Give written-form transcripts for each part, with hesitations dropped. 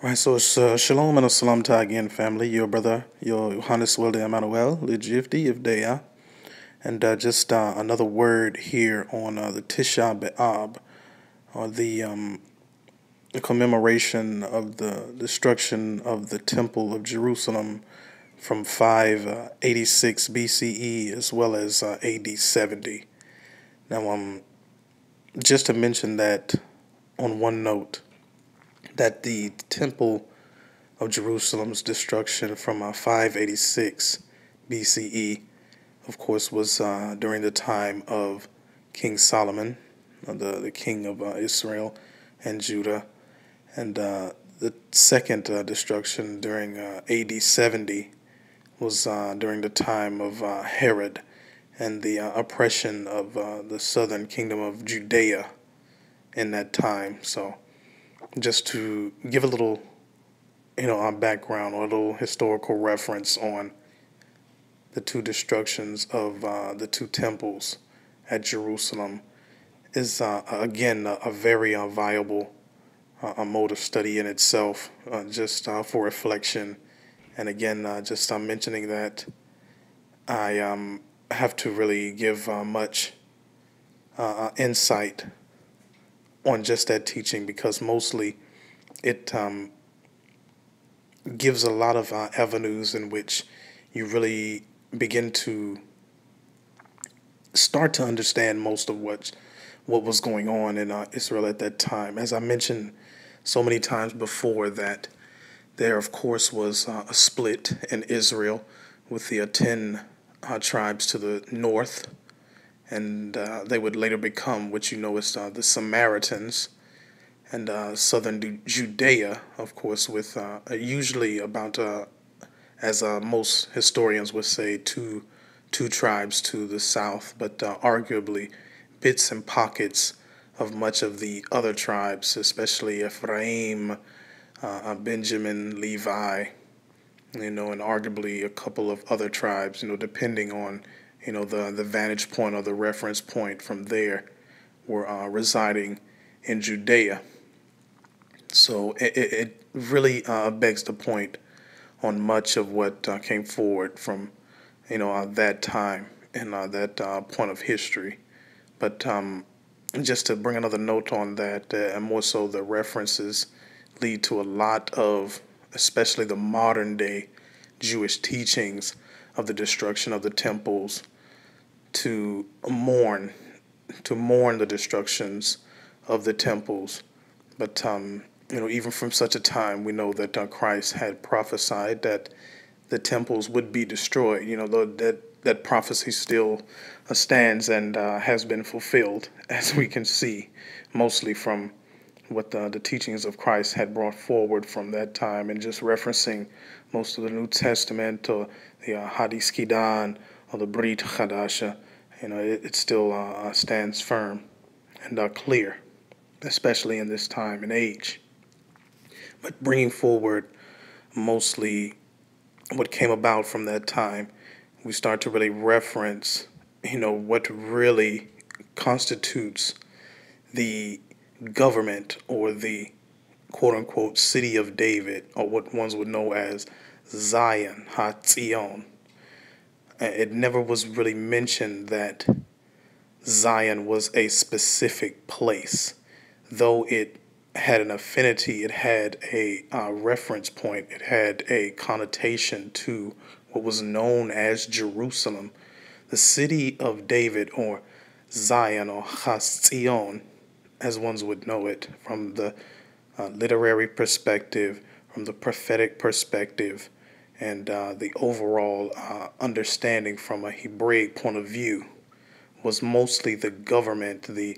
Right, so it's shalom and salam to again, family. Your brother, your Yohannis, Wolde, Immanuel, Lidj, Yefdi, Judea, and just another word here on the Tisha B'Av, or the commemoration of the destruction of the Temple of Jerusalem from 586 B.C.E. as well as A.D. 70. Now, just to mention that on one note, that the Temple of Jerusalem's destruction from 586 BCE, of course, was during the time of King Solomon, the king of Israel and Judah, and the second destruction during AD 70 was during the time of Herod and the oppression of the southern kingdom of Judea in that time. So just to give a little, our background or a little historical reference on the two destructions of the two temples at Jerusalem is, again, a very viable a mode of study in itself, just for reflection. And again, just mentioning that I have to really give much insight on just that teaching, because mostly it gives a lot of avenues in which you really begin to start to understand most of what was going on in Israel at that time. As I mentioned so many times before, that there, of course, was a split in Israel with the 10 tribes to the north, and they would later become what is the Samaritans, and southern Judea, of course, with usually about, as most historians would say, two tribes to the south, but arguably bits and pockets of much of the other tribes, especially Ephraim, Benjamin, Levi, and arguably a couple of other tribes, depending on, the vantage point or the reference point from there, were residing in Judea. So it really begs the point on much of what came forward from, that time and that point of history. But just to bring another note on that, and more so the references lead to a lot of, especially the modern day Jewish teachings of the destruction of the temples, to mourn the destructions of the temples. But even from such a time, we know that Christ had prophesied that the temples would be destroyed. That prophecy still stands and has been fulfilled, as we can see, mostly from what the teachings of Christ had brought forward from that time, and just referencing most of the New Testament or the Hadith Kidan or the Brit Chadasha. It still stands firm and clear, especially in this time and age. But bringing forward mostly what came about from that time, we start to really reference, what really constitutes the government or the quote-unquote city of David, or what ones would know as Zion, HaTzion. It never was really mentioned that Zion was a specific place, though it had an affinity, it had a reference point, it had a connotation to what was known as Jerusalem. The city of David, or Zion, or Haszion, as ones would know it, from the literary perspective, from the prophetic perspective, and the overall understanding from a Hebraic point of view, was mostly the government, the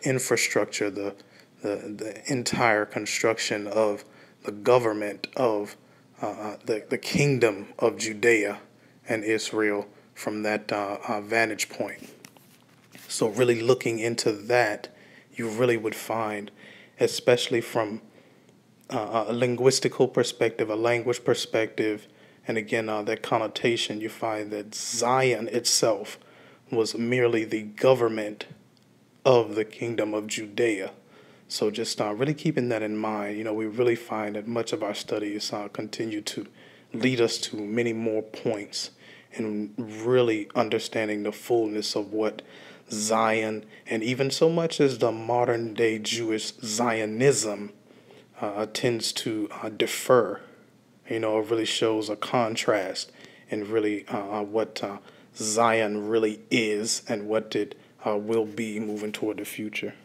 infrastructure, the entire construction of the government of the kingdom of Judea and Israel from that vantage point. So really looking into that, you really would find, especially from a linguistical perspective, a language perspective, and again, that connotation, you find that Zion itself was merely the government of the kingdom of Judea. So just really keeping that in mind, we really find that much of our studies continue to lead us to many more points and really understanding the fullness of what Zion and even so much as the modern day Jewish Zionism tends to defer. It really shows a contrast in really what Zion really is and what it will be moving toward the future.